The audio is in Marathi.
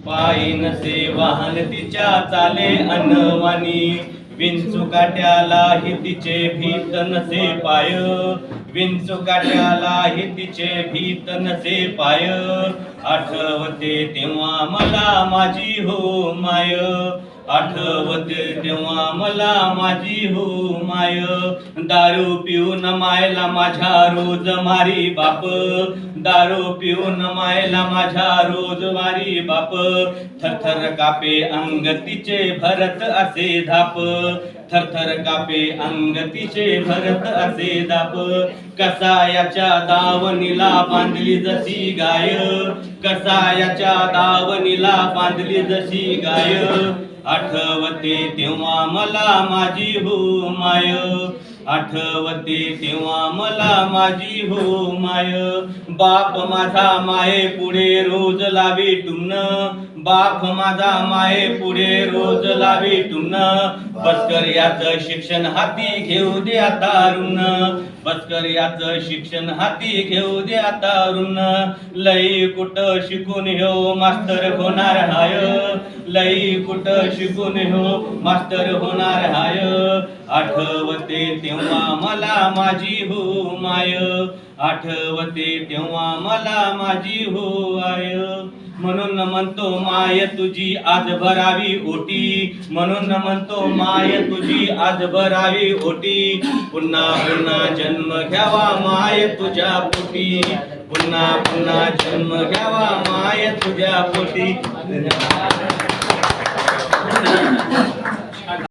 पायी नसे वाहन तिच्या चाले अनवानी, विंचू काट्यालाही तिचे भीत नसे पाय, विंचू काट्यालाही तिचे भीत नसे पाय. आठवते तेव्हा मला माझी हो माय, आठवते तेव्हा मला माझी हो माय. दारू पिऊन मायला माझ्या रोज मारी बाप, दारू पिऊन मायला माझ्या रोज मारी बाप. थरथर कापे अंग तिचे भरत असे धाप, थरथर कापे अंग तिचे भरत असे धाप. कसायाच्या दावणीला बांधली जशी गाय, कसायाच्या दावणीला बांधली जशी गाय. आठवते तेव्हा मला माझी हो माय, आठवते तेव्हा मला माझी हो माय. बाप माझा माये पुढे रोज लावी टुमन, बाप माझा माये पुढे रोज लावी टुमन. बसकर याचं शिक्षण हाती घेऊ दे आता ऋण, बसकर याचं शिक्षण हाती घेऊ दे आता ऋण. लई कुठ शिकून ह्यो मास्तर होणार हाय, लई कुठ शिकून ह्यो मास्तर होणार हाय. आठवते तेव्हा मला माझी हो माय, आठवते तेव्हा मला माझी हो आय. म्हणून म्हणतो माय तुझी आज भरावी ओटी, म्हणून म्हणतो माय तुझी आज भरावी ओटी. पुन्हा पुन्हा जन्म घ्यावा माय तुझ्या पोटी, पुन्हा पुन्हा जन्म घ्यावा माय तुझ्या पोटी.